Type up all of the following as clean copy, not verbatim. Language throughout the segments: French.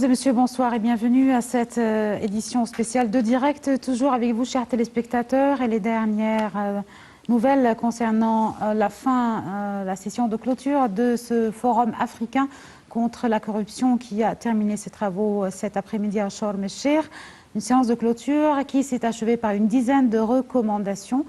Mesdames et messieurs, bonsoir et bienvenue à cette édition spéciale de Direct. Toujours avec vous, chers téléspectateurs, et les dernières nouvelles concernant la session de clôture de ce forum africain contre la corruption qui a terminé ses travaux cet après-midi à Sharm el-Cheikh. Une séance de clôture qui s'est achevée par une dizaine de recommandations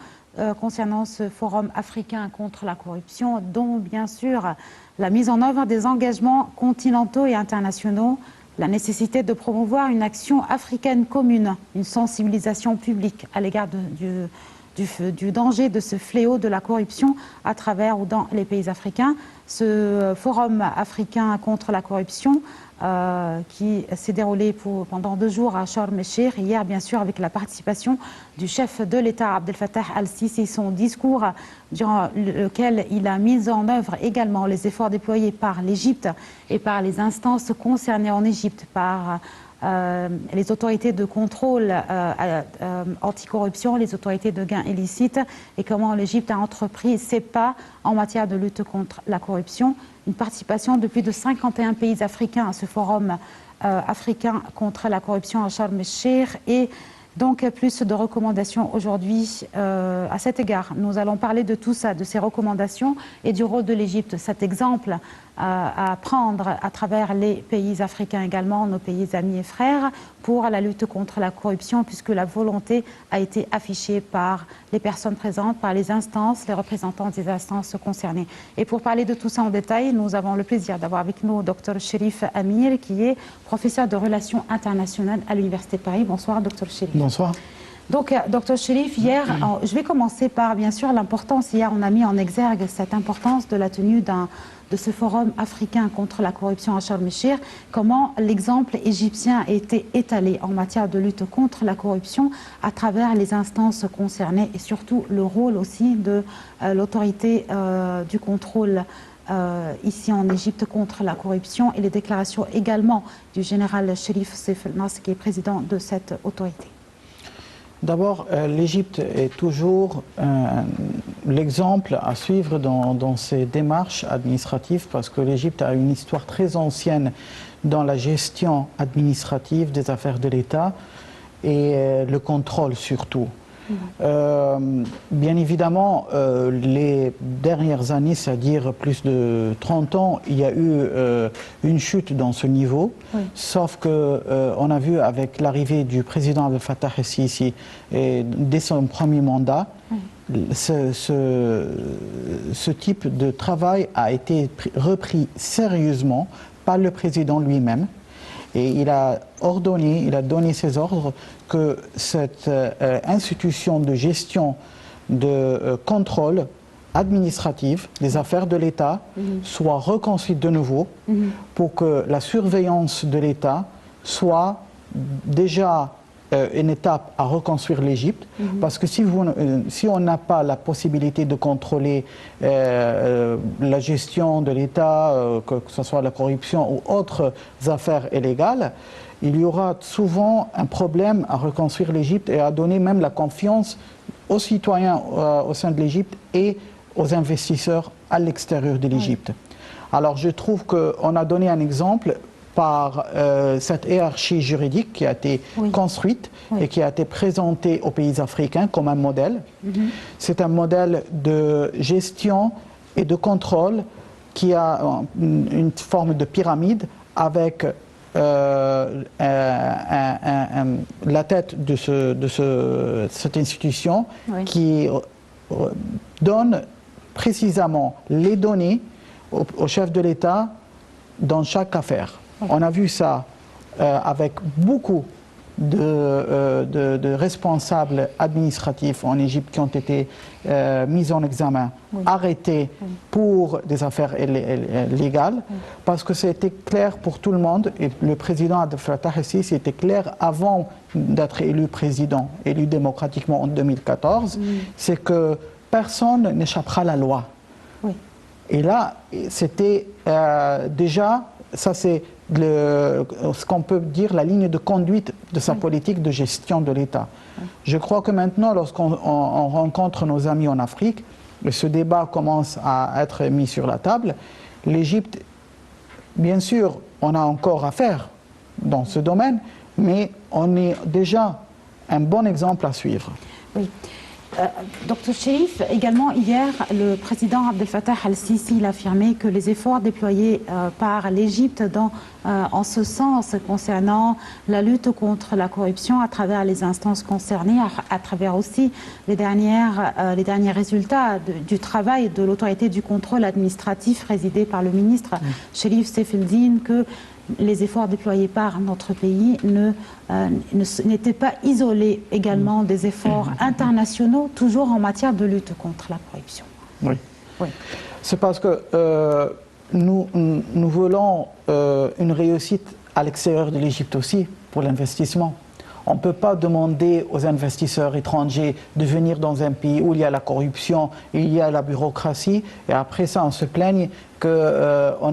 concernant ce forum africain contre la corruption, dont bien sûr la mise en œuvre des engagements continentaux et internationaux, la nécessité de promouvoir une action africaine commune, une sensibilisation publique à l'égard du danger de ce fléau de la corruption à travers ou dans les pays africains. Ce forum africain contre la corruption qui s'est déroulé pendant 2 jours à Sharm el-Cheikh, hier bien sûr avec la participation du chef de l'État Abdel Fattah al-Sisi, son discours durant lequel il a mis en œuvre également les efforts déployés par l'Égypte et par les instances concernées en Égypte, par les autorités de contrôle anticorruption, les autorités de gains illicites, et comment l'Égypte a entrepris ses pas en matière de lutte contre la corruption. Une participation de plus de 51 pays africains à ce forum africain contre la corruption à Sharm el-Cheikh, et donc plus de recommandations aujourd'hui à cet égard. Nous allons parler de tout ça, de ces recommandations et du rôle de l'Égypte, cet exemple à prendre à travers les pays africains également, nos pays amis et frères, pour la lutte contre la corruption, puisque la volonté a été affichée par les personnes présentes, par les instances, les représentants des instances concernées. Et pour parler de tout ça en détail, nous avons le plaisir d'avoir avec nous Dr Cherif Amir, qui est professeur de relations internationales à l'Université de Paris. Bonsoir, Dr Cherif. Bonsoir. Donc, Dr Cherif, hier, je vais commencer par, bien sûr, l'importance. Hier, on a mis en exergue cette importance de la tenue de ce forum africain contre la corruption à Sharm el-Cheikh, comment l'exemple égyptien a été étalé en matière de lutte contre la corruption à travers les instances concernées, et surtout le rôle aussi de l'autorité du contrôle ici en Égypte contre la corruption, et les déclarations également du général Cherif Seif El Nasr, qui est président de cette autorité. D'abord, l'Égypte est toujours l'exemple à suivre dans ses démarches administratives, parce que l'Égypte a une histoire très ancienne dans la gestion administrative des affaires de l'État et le contrôle surtout. Bien évidemment, les dernières années, c'est-à-dire plus de 30 ans, il y a eu une chute dans ce niveau, sauf qu'on a vu avec l'arrivée du président Abdel Fattah al-Sisi dès son premier mandat, ce type de travail a été repris sérieusement par le président lui-même. Et il a ordonné, il a donné ses ordres que cette institution de gestion, de contrôle administratif des affaires de l'État soit reconstruite de nouveau pour que la surveillance de l'État soit déjà une étape à reconstruire l'Égypte, parce que si on n'a pas la possibilité de contrôler la gestion de l'État, que ce soit la corruption ou autres affaires illégales, il y aura souvent un problème à reconstruire l'Égypte et à donner même la confiance aux citoyens au sein de l'Égypte et aux investisseurs à l'extérieur de l'Égypte. Alors je trouve qu'on a donné un exemple par cette hiérarchie juridique qui a été construite et qui a été présentée aux pays africains comme un modèle. C'est un modèle de gestion et de contrôle qui a une forme de pyramide avec la tête de cette institution qui donne précisément les données au chef de l'État dans chaque affaire. On a vu ça avec beaucoup de responsables administratifs en Égypte qui ont été mis en examen, arrêtés pour des affaires légales, parce que c'était clair pour tout le monde, et le président Abdel Fattah al-Sisi était clair avant d'être élu président, élu démocratiquement en 2014, c'est que personne n'échappera à la loi. Et là, c'était déjà, ça c'est ce qu'on peut dire la ligne de conduite de sa politique de gestion de l'État. Je crois que maintenant, lorsqu'on rencontre nos amis en Afrique, et ce débat commence à être mis sur la table, l'Égypte, bien sûr, on a encore à faire dans ce domaine, mais on est déjà un bon exemple à suivre. Oui. Dr Cherif, également hier, le président Abdel Fattah al-Sisi a affirmé que les efforts déployés par l'Égypte en ce sens concernant la lutte contre la corruption à travers les instances concernées, à travers aussi les derniers résultats du travail de l'autorité du contrôle administratif résidée par le ministre Cherif Seyfeldine, que les efforts déployés par notre pays n'étaient pas isolés également des efforts internationaux, toujours en matière de lutte contre la corruption. Oui. C'est parce que nous voulons une réussite à l'extérieur de l'Égypte aussi pour l'investissement. On ne peut pas demander aux investisseurs étrangers de venir dans un pays où il y a la corruption, il y a la bureaucratie, et après ça on se plaigne qu'on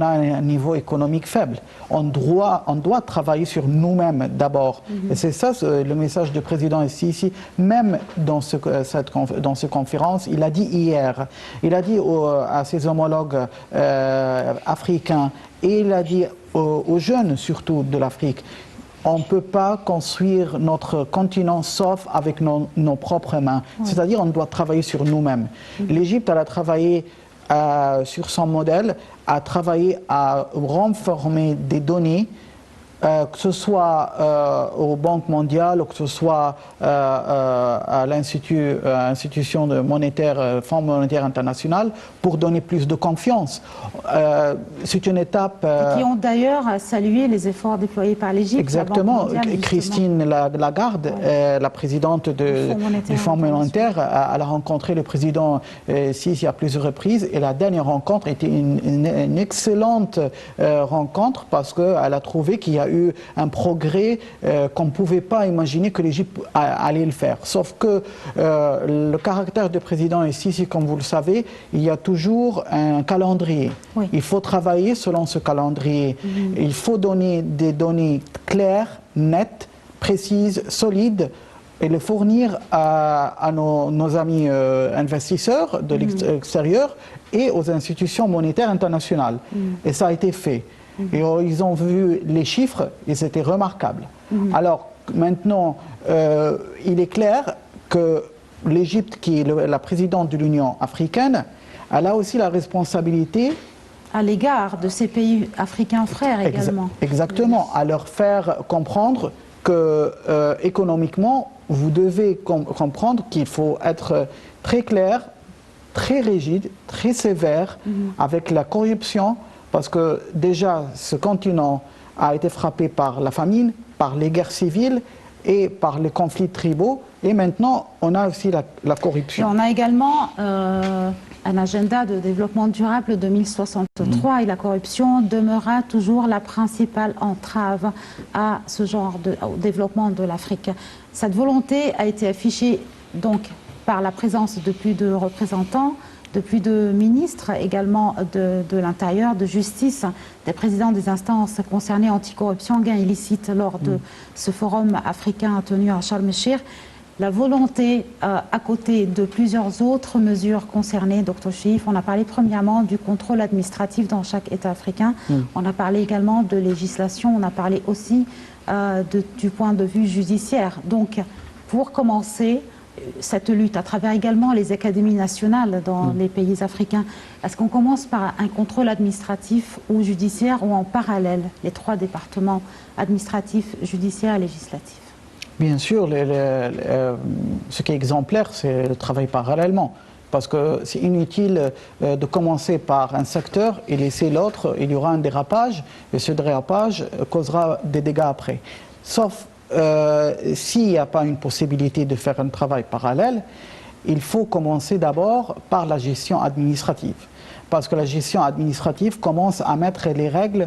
a un niveau économique faible. On doit travailler sur nous-mêmes d'abord. Et c'est ça le message du président ici, même dans cette conférence. Il a dit hier, il a dit à ses homologues africains, et il a dit aux jeunes surtout de l'Afrique, on ne peut pas construire notre continent sauf avec nos propres mains. C'est-à-dire on doit travailler sur nous-mêmes. L'Égypte, elle a travaillé sur son modèle, a travaillé à renforcer des données, que ce soit aux banques mondiales ou que ce soit à l'institution monétaire, Fonds monétaire international, pour donner plus de confiance. C'est une étape... qui ont d'ailleurs salué les efforts déployés par l'Égypte. Exactement. Christine Lagarde, la présidente du Fonds monétaire, elle a rencontré le président Sisi à plusieurs reprises, et la dernière rencontre était une excellente rencontre parce qu'elle a trouvé qu'il y a eu un progrès qu'on ne pouvait pas imaginer que l'Égypte allait le faire. Sauf que le caractère du président ici, comme vous le savez, il y a toujours un calendrier. Oui. Il faut travailler selon ce calendrier. Il faut donner des données claires, nettes, précises, solides, et le fournir à nos amis investisseurs de l'extérieur et aux institutions monétaires internationales. Et ça a été fait. Et ils ont vu les chiffres et c'était remarquable. Alors maintenant, il est clair que l'Égypte, qui est la présidente de l'Union africaine, elle a aussi la responsabilité à l'égard de ces pays africains frères également. Exactement, à leur faire comprendre que économiquement, vous devez comprendre qu'il faut être très clair, très rigide, très sévère avec la corruption, parce que déjà ce continent a été frappé par la famine, par les guerres civiles et par les conflits tribaux, et maintenant on a aussi la corruption. Et on a également un agenda de développement durable 2063 et la corruption demeurera toujours la principale entrave à ce genre au développement de l'Afrique. Cette volonté a été affichée donc par la présence de plus de représentants, de plus de ministres également de l'Intérieur, de justice, des présidents des instances concernées anticorruption, gains illicites lors de ce forum africain tenu à Sharm el-Cheikh. La volonté, à côté de plusieurs autres mesures concernées, Dr Cherif, on a parlé premièrement du contrôle administratif dans chaque État africain, on a parlé également de législation, on a parlé aussi du point de vue judiciaire. Donc, pour commencer cette lutte à travers également les académies nationales dans les pays africains, est-ce qu'on commence par un contrôle administratif ou judiciaire ou en parallèle les trois départements administratifs, judiciaire et législatif? Bien sûr, ce qui est exemplaire, c'est le travail parallèlement. Parce que c'est inutile de commencer par un secteur et laisser l'autre, il y aura un dérapage, et ce dérapage causera des dégâts après. Sauf s'il n'y a pas une possibilité de faire un travail parallèle, il faut commencer d'abord par la gestion administrative. Parce que la gestion administrative commence à mettre les règles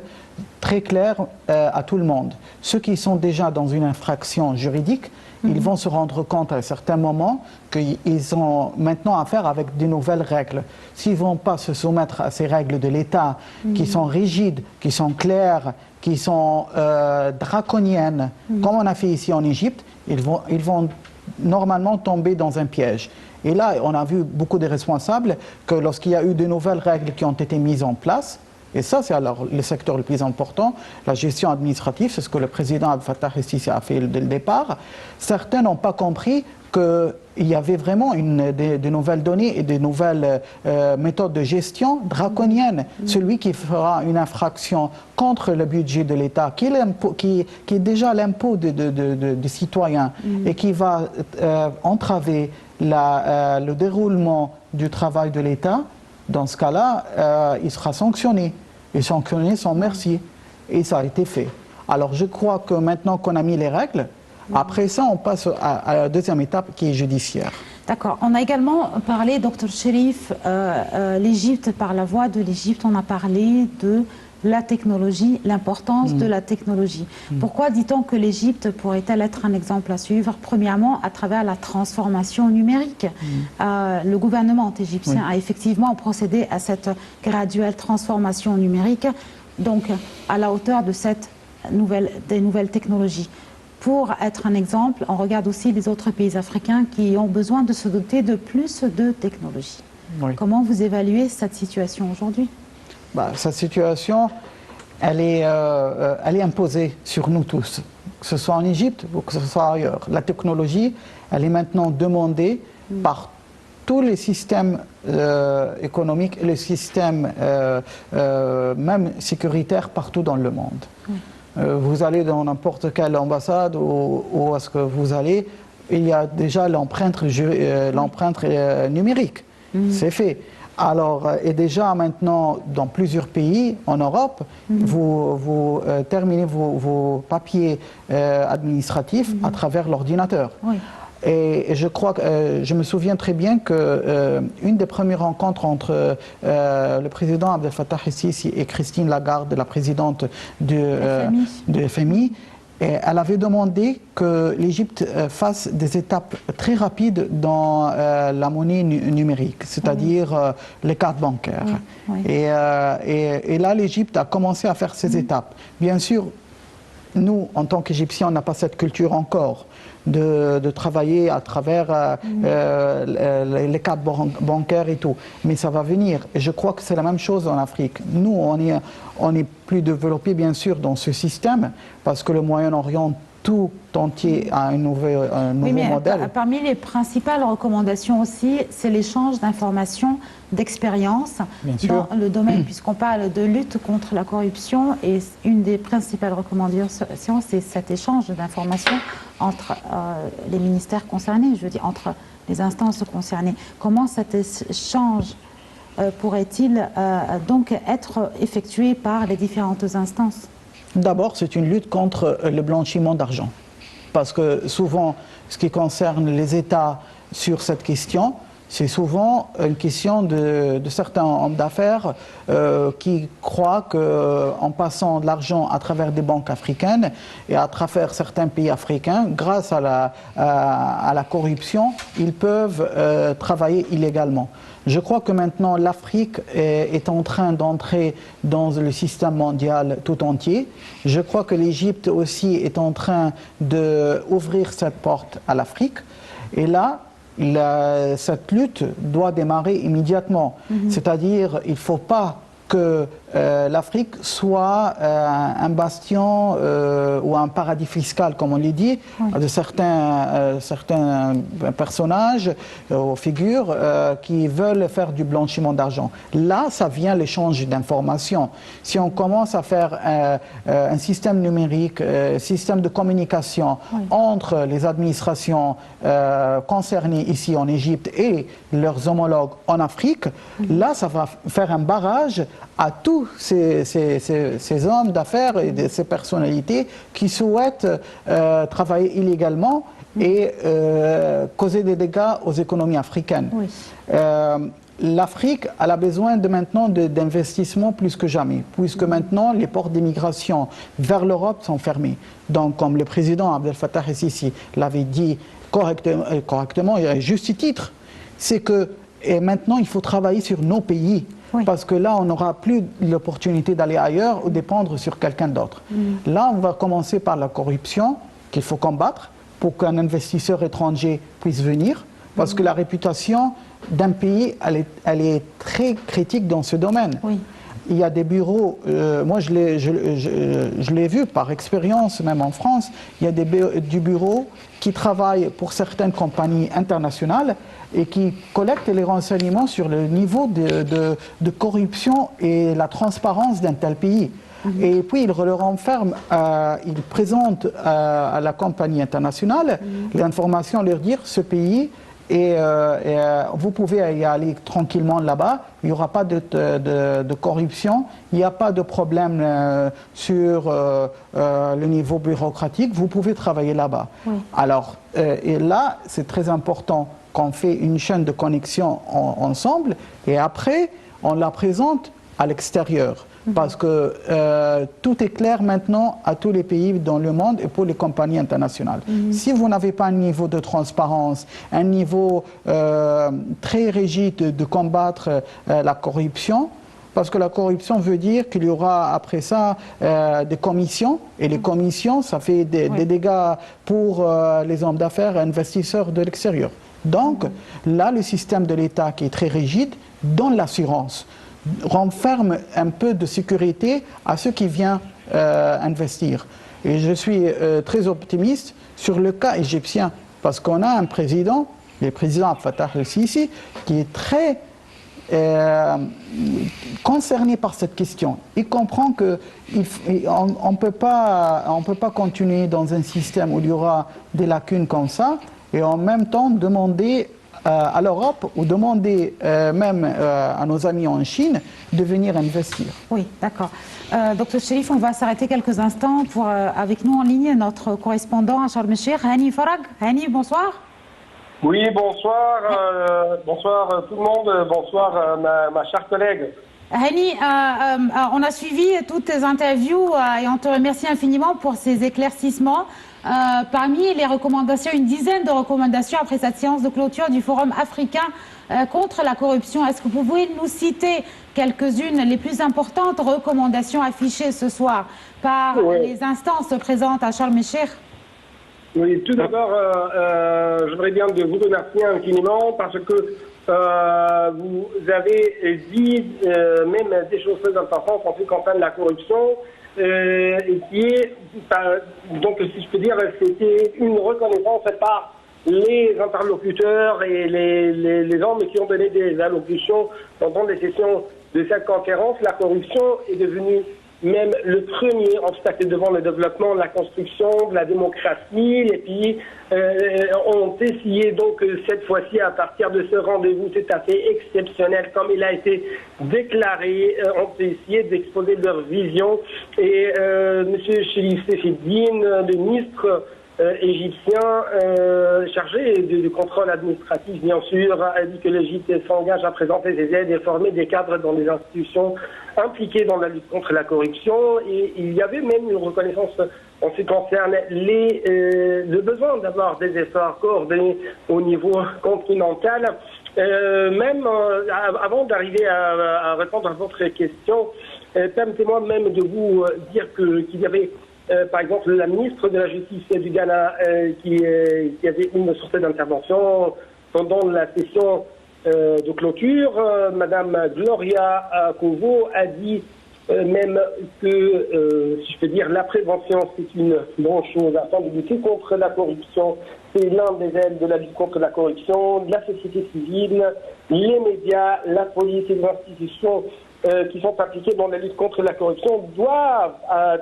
très claires à tout le monde. Ceux qui sont déjà dans une infraction juridique, ils vont se rendre compte à un certain moment qu'ils ont maintenant affaire avec de nouvelles règles. S'ils ne vont pas se soumettre à ces règles de l'État, qui sont rigides, qui sont claires, qui sont draconiennes, comme on a fait ici en Égypte, ils vont normalement tomber dans un piège. Et là, on a vu beaucoup de responsables que lorsqu'il y a eu de nouvelles règles qui ont été mises en place, Et ça, c'est alors le secteur le plus important, la gestion administrative, c'est ce que le président Abdel Fattah el-Sisi a fait dès le départ. Certains n'ont pas compris qu'il y avait vraiment de nouvelles données et de nouvelles méthodes de gestion draconiennes. Celui qui fera une infraction contre le budget de l'État, qui est déjà l'impôt des citoyens et qui va entraver le déroulement du travail de l'État, dans ce cas-là, il sera sanctionné. Et sanctionné sans merci. Et ça a été fait. Alors je crois que maintenant qu'on a mis les règles, après ça, on passe à la deuxième étape qui est judiciaire. D'accord. On a également parlé, Dr Cherif, l'Égypte, par la voix de l'Égypte, on a parlé de la technologie, l'importance de la technologie. Pourquoi dit-on que l'Égypte pourrait-elle être un exemple à suivre? Premièrement, à travers la transformation numérique. Le gouvernement égyptien a effectivement procédé à cette graduelle transformation numérique, donc à la hauteur de des nouvelles technologies. Pour être un exemple, on regarde aussi les autres pays africains qui ont besoin de se doter de plus de technologies. Oui. Comment vous évaluez cette situation aujourd'hui? Cette situation, elle est imposée sur nous tous, que ce soit en Égypte ou que ce soit ailleurs. La technologie, elle est maintenant demandée par tous les systèmes économiques et les systèmes même sécuritaires partout dans le monde. Vous allez dans n'importe quelle ambassade ou est-ce que vous allez, il y a déjà l'empreinte numérique. C'est fait. Alors, et déjà maintenant, dans plusieurs pays en Europe, vous terminez vos papiers administratifs à travers l'ordinateur. Oui. Et je crois que je me souviens très bien qu'une des premières rencontres entre le président Abdel Fattah el-Sisi et Christine Lagarde, la présidente de FMI, elle avait demandé que l'Égypte fasse des étapes très rapides dans la monnaie numérique, c'est-à-dire les cartes bancaires. Oui. Oui. Et là, l'Égypte a commencé à faire ces étapes. Bien sûr, nous, en tant qu'Égyptiens, on n'a pas cette culture encore de travailler à travers les cartes bancaires et tout. Mais ça va venir. Et je crois que c'est la même chose en Afrique. Nous, on est plus développé, bien sûr, dans ce système, parce que le Moyen-Orient tout entier a un nouveau modèle. Parmi les principales recommandations aussi, c'est l'échange d'informations, d'expériences dans le domaine, puisqu'on parle de lutte contre la corruption, et une des principales recommandations, c'est cet échange d'informations entre les ministères concernés, je veux dire, entre les instances concernées. Comment cet échange pourrait-il donc être effectué par les différentes instances? D'abord, c'est une lutte contre le blanchiment d'argent. Parce que souvent, ce qui concerne les États sur cette question, c'est souvent une question de certains hommes d'affaires qui croient qu'en passant de l'argent à travers des banques africaines et à travers certains pays africains, grâce à la corruption, ils peuvent travailler illégalement. Je crois que maintenant l'Afrique est en train d'entrer dans le système mondial tout entier. Je crois que l'Égypte aussi est en train d'ouvrir cette porte à l'Afrique. Et là, cette lutte doit démarrer immédiatement. C'est-à-dire, il ne faut pas que l'Afrique soit un bastion ou un paradis fiscal, comme on l'a dit, de certains personnages ou figures qui veulent faire du blanchiment d'argent. Là, ça vient l'échange d'informations. Si on commence à faire un système numérique, un système de communication entre les administrations concernées ici en Égypte et leurs homologues en Afrique, là, ça va faire un barrage à tous ces hommes d'affaires et ces personnalités qui souhaitent travailler illégalement et causer des dégâts aux économies africaines. Oui. L'Afrique a besoin maintenant d'investissements plus que jamais, puisque maintenant les portes d'immigration vers l'Europe sont fermées. Donc, comme le président Abdel Fattah el-Sisi l'avait dit correctement et à juste titre, c'est que maintenant il faut travailler sur nos pays. Oui. Parce que là, on n'aura plus l'opportunité d'aller ailleurs ou dépendre sur quelqu'un d'autre. Là, on va commencer par la corruption qu'il faut combattre pour qu'un investisseur étranger puisse venir. Parce que la réputation d'un pays, elle est très critique dans ce domaine. Oui. il y a des bureaux, moi je l'ai vu par expérience, même en France, il y a du bureau qui travaille pour certaines compagnies internationales et qui collectent les renseignements sur le niveau de corruption et la transparence d'un tel pays. Et puis, il le renferme, il présente à la compagnie internationale l'information, leur dire ce pays, vous pouvez y aller tranquillement là-bas, il n'y aura pas de corruption, il n'y a pas de problème sur le niveau bureaucratique, vous pouvez travailler là-bas. Oui. Alors, et là, c'est très important qu'on fait une chaîne de connexion ensemble, et après, on la présente à l'extérieur. Parce que tout est clair maintenant à tous les pays dans le monde et pour les compagnies internationales. Si vous n'avez pas un niveau de transparence, un niveau très rigide de combattre la corruption, parce que la corruption veut dire qu'il y aura après ça des commissions, et les commissions, ça fait des dégâts pour les hommes d'affaires et investisseurs de l'extérieur. Donc là, le système de l'État qui est très rigide donne l'assurance, renferme un peu de sécurité à ceux qui viennent investir. Et je suis très optimiste sur le cas égyptien, parce qu'on a un président, le président Fattah el-Sisi, qui est très concerné par cette question. Il comprend qu'on ne peut pas continuer dans un système où il y aura des lacunes comme ça, et en même temps demander à l'Europe ou demander même à nos amis en Chine de venir investir. Oui, d'accord. Docteur Cherif, on va s'arrêter quelques instants pour, avec nous en ligne, notre correspondant à Sharm el-Sheikh, Hani Farag. Hani, bonsoir. Oui, bonsoir. Bonsoir tout le monde. Bonsoir ma chère collègue. Hani, on a suivi toutes tes interviews et on te remercie infiniment pour ces éclaircissements. Parmi les recommandations, une dizaine de recommandations après cette séance de clôture du Forum africain contre la corruption. Est-ce que vous pouvez nous citer quelques-unes, les plus importantes recommandations affichées ce soir par les instances présentes à Sharm el-Sheikh? Oui, tout d'abord, j'aimerais bien de vous remercier infiniment parce que vous avez dit même des choses très importantes en ce qui concerne la corruption. Qui est, donc si je peux dire, c'était une reconnaissance par les interlocuteurs et les hommes qui ont donné des allocutions pendant les sessions de cette conférence. La corruption est devenue même le premier obstacle devant le développement, la construction de la démocratie. Les pays ont essayé donc cette fois-ci, à partir de ce rendez-vous tout à fait exceptionnel, comme il a été déclaré, ont essayé d'exposer leur vision. Et M. Cherif Seyfeddine, le ministre égyptien chargé du contrôle administratif, bien sûr, a dit que l'Égypte s'engage à présenter des aides et former des cadres dans les institutions impliquées dans la lutte contre la corruption. Et il y avait même une reconnaissance en ce qui concerne le besoin d'avoir des efforts coordonnés au niveau continental. Même avant d'arriver à répondre à votre question, permettez-moi même de vous dire qu'il y avait par exemple, la ministre de la Justice du Ghana qui avait une sorte d'intervention pendant la session de clôture. Madame Gloria Kovo a dit même que, si je peux dire, la prévention, c'est une bonne chose afin de lutter contre la corruption. C'est l'un des ailes de la lutte contre la corruption, de la société civile, les médias, la police et les institutions qui sont impliqués dans la lutte contre la corruption doivent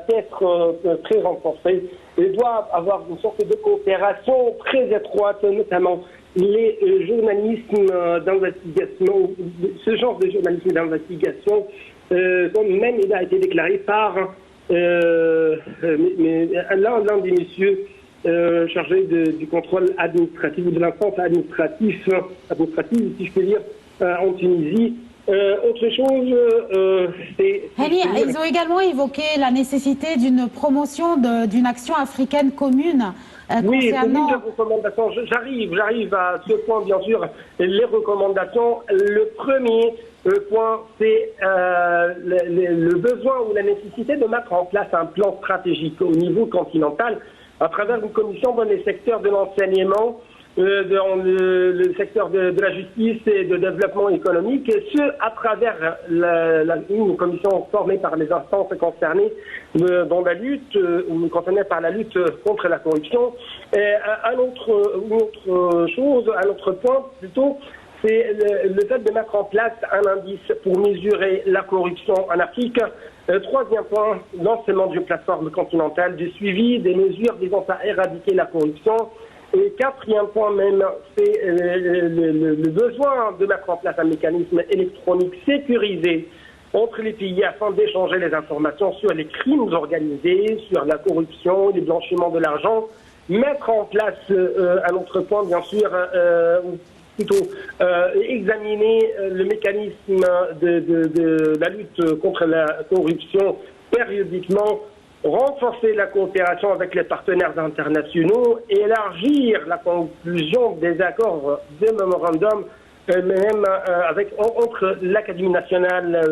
être très renforcés et doivent avoir une sorte de coopération très étroite, notamment les journalismes d'investigation, ce genre de journalisme d'investigation, comme même il a été déclaré par l'un des messieurs chargés du contrôle administratif ou de l'instance administrative, si je peux dire, en Tunisie. Autre chose, c'est... Ils ont également évoqué la nécessité d'une promotion d'une action africaine commune oui, concernant... de recommandations. J'arrive à ce point, bien sûr, les recommandations. Le premier point, c'est le besoin ou la nécessité de mettre en place un plan stratégique au niveau continental à travers une commission dans les secteurs de l'enseignement, dans le secteur de la justice et de développement économique, et ce, à travers une commission formée par les instances concernées dans la lutte, concernées par la lutte contre la corruption. Et un autre point plutôt, c'est le fait de mettre en place un indice pour mesurer la corruption en Afrique. Troisième point, lancement d'une plateforme continentale du suivi des mesures visant à éradiquer la corruption. Et quatrième point même, c'est le besoin de mettre en place un mécanisme électronique sécurisé entre les pays afin d'échanger les informations sur les crimes organisés, sur la corruption, les blanchiments de l'argent. Mettre en place un autre point, bien sûr, ou plutôt examiner le mécanisme de la lutte contre la corruption périodiquement, renforcer la coopération avec les partenaires internationaux, élargir la conclusion des accords des mémorandums, même entre l'Académie nationale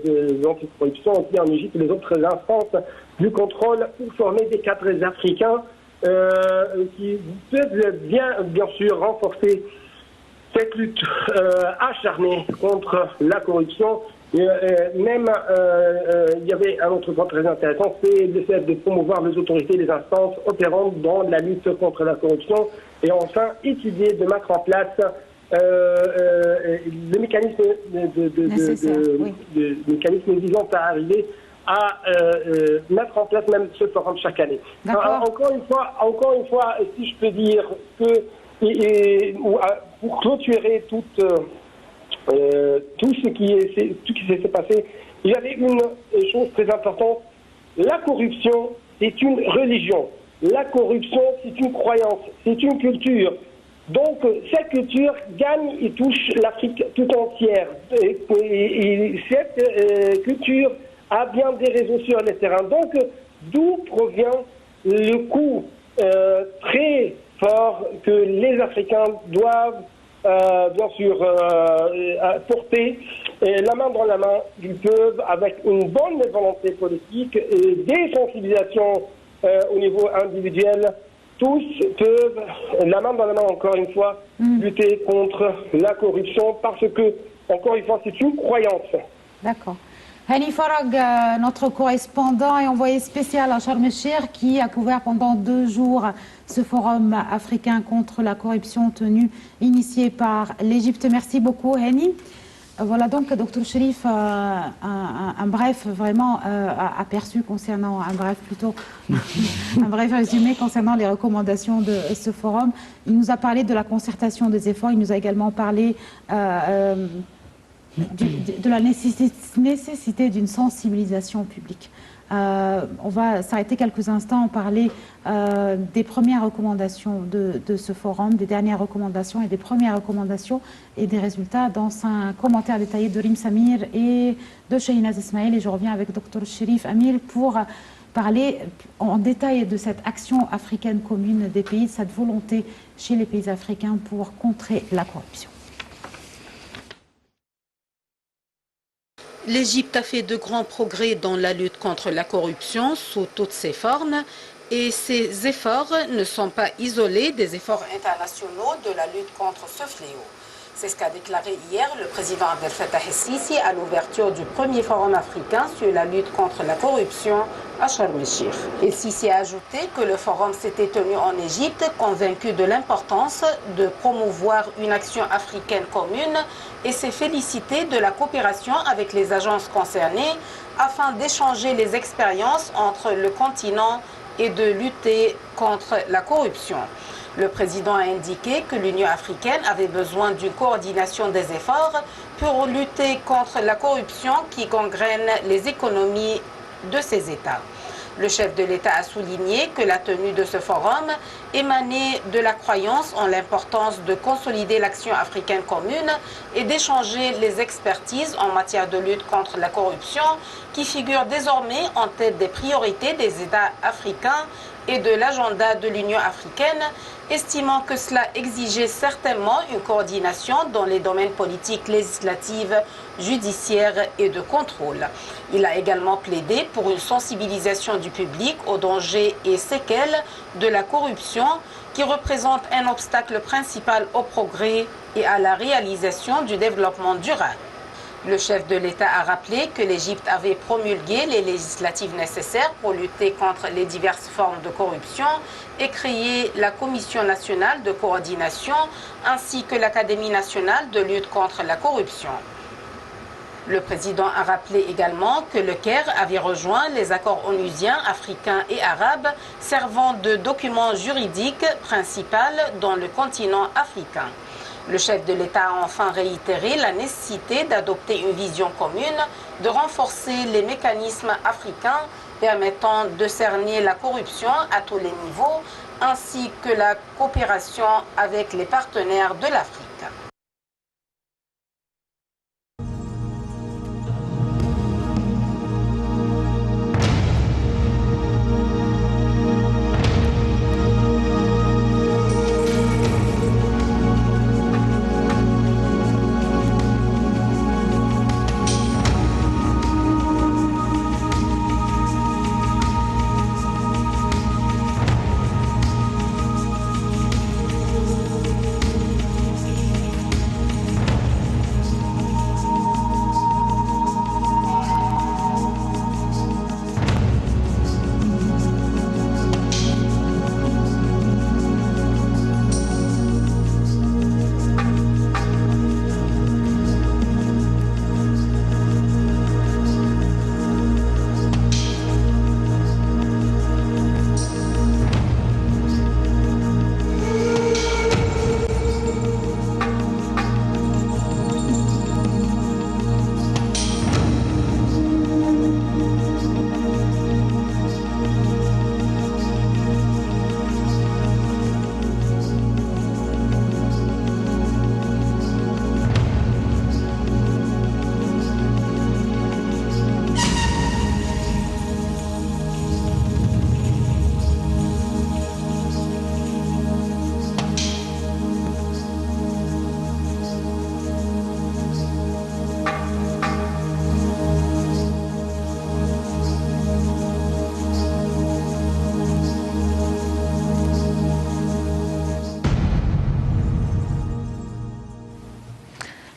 de l'anticorruption aussi en Égypte et les autres instances du contrôle pour former des cadres africains qui peuvent bien sûr renforcer cette lutte acharnée contre la corruption. Il y avait un autre point très intéressant, c'est le fait de promouvoir les autorités et les instances opérantes dans la lutte contre la corruption, et enfin étudier de mettre en place le mécanisme mécanisme visant à arriver à mettre en place même ce forum chaque année. Encore une fois, si je peux dire que pour clôturer tout ce qui s'est passé, il y avait une chose très importante. La corruption, c'est une religion. La corruption, c'est une croyance, c'est une culture. Donc, cette culture gagne et touche l'Afrique tout entière. Et cette culture a bien des réseaux sur le terrain. Donc, d'où provient le coup très fort que les Africains doivent bien sûr porter la main dans la main. Ils peuvent, avec une bonne volonté politique et des sensibilisations au niveau individuel, tous peuvent, la main dans la main encore une fois, lutter contre la corruption, parce que, encore une fois, c'est une croyance. D'accord. Hani Farag, notre correspondant et envoyé spécial à Sharm el-Sheikh, qui a couvert pendant 2 jours ce forum africain contre la corruption initié par l'Égypte. Merci beaucoup, Hani. Voilà donc, Dr Cherif, un bref vraiment aperçu concernant, un bref résumé concernant les recommandations de ce forum. Il nous a parlé de la concertation des efforts, il nous a également parlé de la nécessité d'une sensibilisation publique. On va s'arrêter quelques instants, parler des premières recommandations de ce forum, des dernières recommandations et des premières recommandations et des résultats dans un commentaire détaillé de Rim Samir et de Shahinaz Ismail. Et je reviens avec Dr Cherif Amir pour parler en détail de cette action africaine commune des pays, de cette volonté chez les pays africains pour contrer la corruption. L'Égypte a fait de grands progrès dans la lutte contre la corruption sous toutes ses formes, et ces efforts ne sont pas isolés des efforts internationaux de la lutte contre ce fléau. C'est ce qu'a déclaré hier le président Abdel Fattah el-Sisi à l'ouverture du premier forum africain sur la lutte contre la corruption à Sharm el-Sheikh. El-Sisi a ajouté que le forum s'était tenu en Égypte, convaincu de l'importance de promouvoir une action africaine commune, et s'est félicité de la coopération avec les agences concernées afin d'échanger les expériences entre le continent et de lutter contre la corruption. Le président a indiqué que l'Union africaine avait besoin d'une coordination des efforts pour lutter contre la corruption qui gangrène les économies de ces États. Le chef de l'État a souligné que la tenue de ce forum émanait de la croyance en l'importance de consolider l'action africaine commune et d'échanger les expertises en matière de lutte contre la corruption qui figurent désormais en tête des priorités des États africains et de l'agenda de l'Union africaine, estimant que cela exigeait certainement une coordination dans les domaines politiques, législatifs, judiciaires et de contrôle. Il a également plaidé pour une sensibilisation du public aux dangers et séquelles de la corruption qui représente un obstacle principal au progrès et à la réalisation du développement durable. Le chef de l'État a rappelé que l'Égypte avait promulgué les législatives nécessaires pour lutter contre les diverses formes de corruption et créé la Commission nationale de coordination ainsi que l'Académie nationale de lutte contre la corruption. Le président a rappelé également que le Caire avait rejoint les accords onusiens, africains et arabes servant de document juridique principal dans le continent africain. Le chef de l'État a enfin réitéré la nécessité d'adopter une vision commune, de renforcer les mécanismes africains permettant de cerner la corruption à tous les niveaux, ainsi que la coopération avec les partenaires de l'Afrique.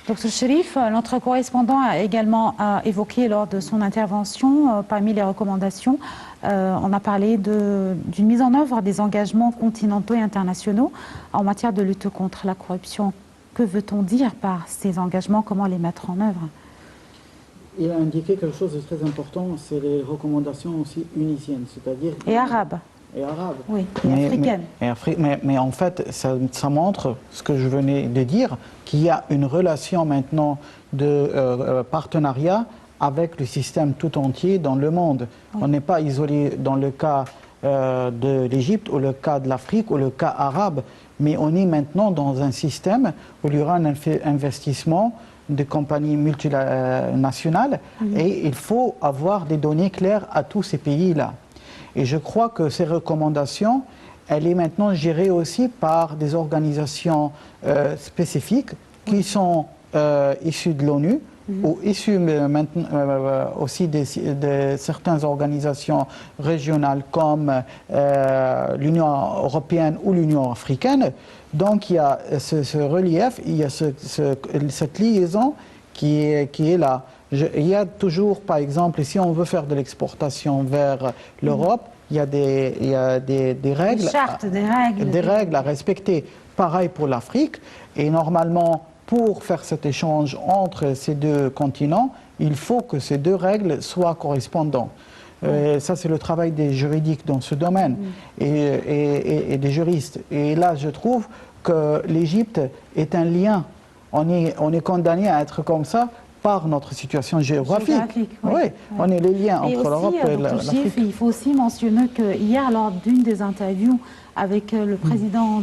Dr Cherif, notre correspondant a également évoqué lors de son intervention, parmi les recommandations, on a parlé d'une mise en œuvre des engagements continentaux et internationaux en matière de lutte contre la corruption. Que veut-on dire par ces engagements? Comment les mettre en œuvre? Il a indiqué quelque chose de très important, c'est les recommandations aussi unisiennes, c'est-à-dire... Et arabes. Et arabes. Oui, et africaines. Mais en fait, ça montre ce que je venais de dire, qu'il y a une relation maintenant de partenariat avec le système tout entier dans le monde. Oui. On n'est pas isolé dans le cas de l'Égypte ou le cas de l'Afrique ou le cas arabe, mais on est maintenant dans un système où il y aura un investissement de compagnies multinationales et il faut avoir des données claires à tous ces pays-là. Et je crois que ces recommandations, elle est maintenant gérée aussi par des organisations spécifiques qui sont issues de l'ONU ou issues aussi de certaines organisations régionales comme l'Union européenne ou l'Union africaine. Donc il y a ce relief, il y a cette liaison qui est là. Il y a toujours, par exemple, si on veut faire de l'exportation vers l'Europe, il y a des règles, des règles à respecter. Pareil pour l'Afrique. Et normalement, pour faire cet échange entre ces deux continents, il faut que ces deux règles soient correspondantes. Ça, c'est le travail des juridiques dans ce domaine et des juristes. Et là, je trouve que l'Égypte est un lien. On est condamné à être comme ça par notre situation géographique. Oui, on est les liens entre l'Europe et l'Afrique. Il faut aussi mentionner que hier, lors d'une des interviews avec le président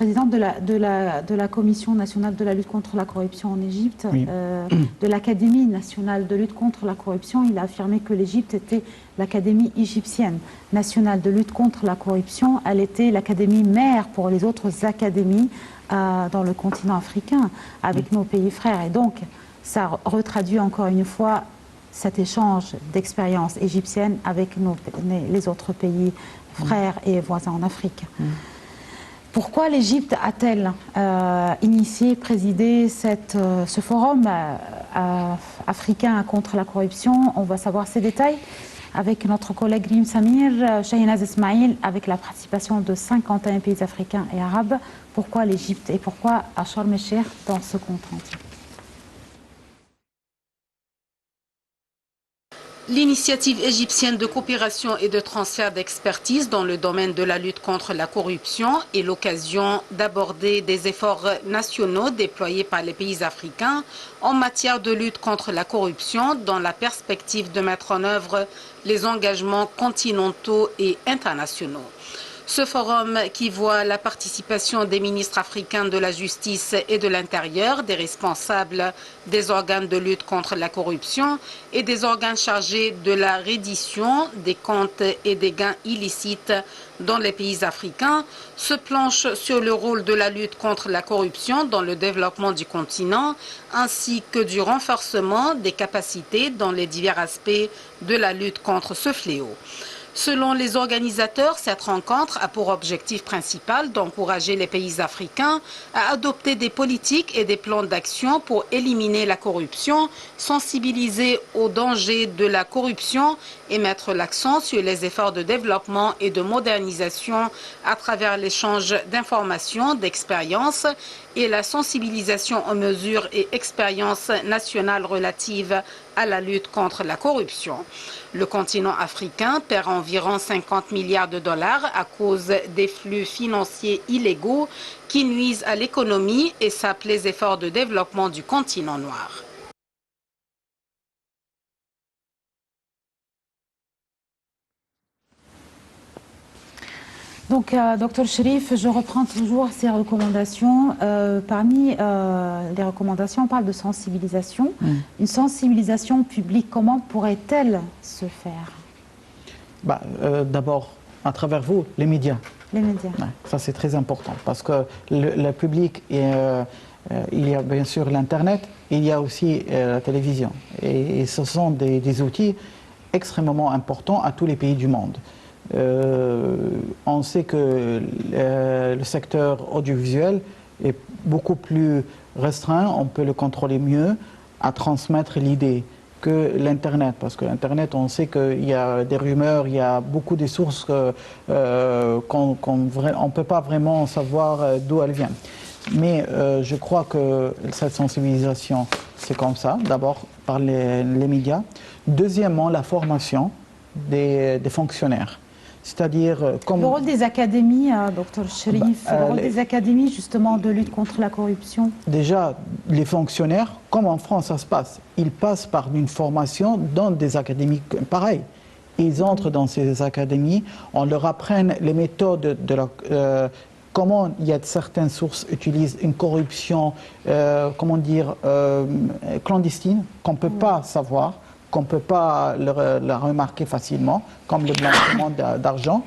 de la Commission nationale de la lutte contre la corruption en Égypte, de l'Académie nationale de lutte contre la corruption, il a affirmé que l'Égypte était l'Académie égyptienne nationale de lutte contre la corruption. Elle était l'académie mère pour les autres académies dans le continent africain, avec nos pays frères. Et donc, ça retraduit encore une fois cet échange d'expériences égyptiennes avec les autres pays frères et voisins en Afrique. Pourquoi l'Égypte a-t-elle initié, présidé ce forum africain contre la corruption? On va savoir ces détails avec notre collègue Rim Samir, Shahinaz Ismail, avec la participation de 51 pays africains et arabes. Pourquoi l'Égypte et pourquoi à Sharm el-Cheikh dans ce compte rendu? L'initiative égyptienne de coopération et de transfert d'expertise dans le domaine de la lutte contre la corruption est l'occasion d'aborder des efforts nationaux déployés par les pays africains en matière de lutte contre la corruption dans la perspective de mettre en œuvre les engagements continentaux et internationaux. Ce forum qui voit la participation des ministres africains de la justice et de l'intérieur, des responsables des organes de lutte contre la corruption et des organes chargés de la reddition des comptes et des gains illicites dans les pays africains, se planche sur le rôle de la lutte contre la corruption dans le développement du continent, ainsi que du renforcement des capacités dans les divers aspects de la lutte contre ce fléau. Selon les organisateurs, cette rencontre a pour objectif principal d'encourager les pays africains à adopter des politiques et des plans d'action pour éliminer la corruption, sensibiliser aux dangers de la corruption et mettre l'accent sur les efforts de développement et de modernisation à travers l'échange d'informations, d'expériences et la sensibilisation aux mesures et expériences nationales relatives à la lutte contre la corruption. Le continent africain perd environ 50 milliards de dollars à cause des flux financiers illégaux qui nuisent à l'économie et sapent les efforts de développement du continent noir. Donc, Dr Cherif, je reprends toujours ces recommandations. Parmi les recommandations, on parle de sensibilisation. Une sensibilisation publique, comment pourrait-elle se faire? D'abord, à travers vous, les médias. Les médias. Ouais, ça, c'est très important parce que le public, il y a bien sûr l'Internet, il y a aussi la télévision. Et ce sont des outils extrêmement importants à tous les pays du monde. On sait que le secteur audiovisuel est beaucoup plus restreint, on peut le contrôler mieux à transmettre l'idée que l'Internet, parce que l'Internet, on sait qu'il y a des rumeurs, il y a beaucoup de sources qu'on ne peut pas vraiment savoir d'où elles viennent. Mais je crois que cette sensibilisation, c'est comme ça, d'abord par les médias. Deuxièmement, la formation des fonctionnaires. C'est-à-dire le rôle des académies, Dr Cherif, le rôle des académies justement de lutte contre la corruption. Déjà, les fonctionnaires, comme en France ça se passe, ils passent par une formation dans des académies pareilles. Ils entrent dans ces académies, on leur apprend les méthodes de comment il y a certaines sources utilisent une corruption, comment dire, clandestine, qu'on ne peut pas savoir, qu'on ne peut pas la remarquer facilement, comme le blanchiment d'argent.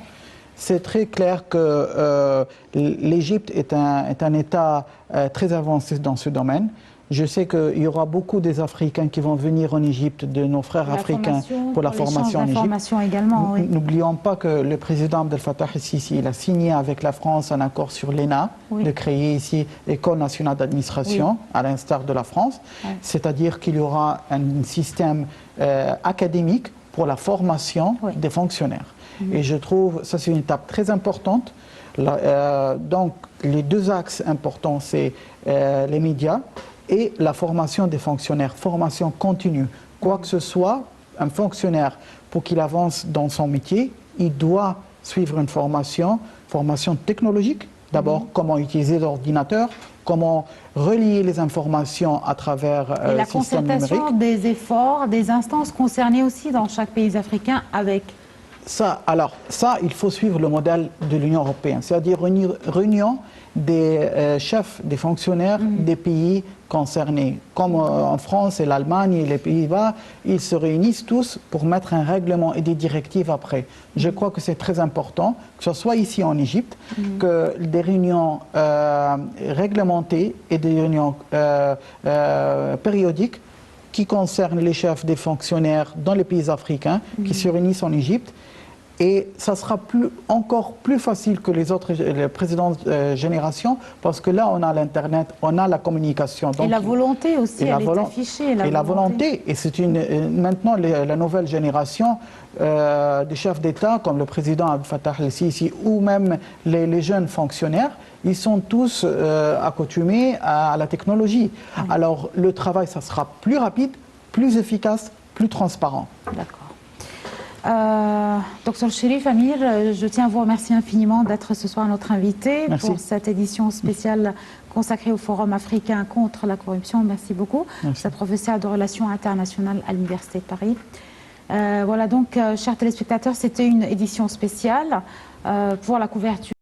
C'est très clair que l'Égypte est un État très avancé dans ce domaine. Je sais qu'il y aura beaucoup des Africains qui vont venir en Égypte, de nos frères africains, pour la formation en Égypte. Également, oui. N'oublions pas que le président Abdel Fattah el-Sisi, il a signé avec la France un accord sur l'ENA, de créer ici l'École nationale d'administration, à l'instar de la France. C'est-à-dire qu'il y aura un système académique pour la formation des fonctionnaires. Et je trouve que ça, c'est une étape très importante. Donc, les deux axes importants, c'est les médias et la formation des fonctionnaires, formation continue. Quoi que ce soit, un fonctionnaire, pour qu'il avance dans son métier, il doit suivre une formation technologique. D'abord, comment utiliser l'ordinateur, comment relier les informations à travers le système numérique. Et la concertation des efforts, des instances concernées aussi dans chaque pays africain avec... Ça, il faut suivre le modèle de l'Union européenne, c'est-à-dire réunion des chefs, des fonctionnaires des pays concernés. Comme en France et l'Allemagne et les Pays-Bas, ils se réunissent tous pour mettre un règlement et des directives après. Je crois que c'est très important, que ce soit ici en Égypte, que des réunions réglementées et des réunions périodiques qui concerne les chefs des fonctionnaires dans les pays africains qui se réunissent en Égypte. Et ça sera encore plus facile que les précédentes générations, parce que là, on a l'Internet, on a la communication. Donc, et la volonté aussi, elle est affichée. Et la volonté. Et c'est maintenant la nouvelle génération des chefs d'État, comme le président Abdel Fattah el-Sisi, ou même les jeunes fonctionnaires, ils sont tous accoutumés à la technologie. Alors, le travail, ça sera plus rapide, plus efficace, plus transparent. D'accord. Docteur Chérif Amir, je tiens à vous remercier infiniment d'être ce soir notre invité pour cette édition spéciale consacrée au Forum africain contre la corruption. Merci beaucoup. Vous êtes professeur de relations internationales à l'Université de Paris. Voilà donc, chers téléspectateurs, c'était une édition spéciale pour la couverture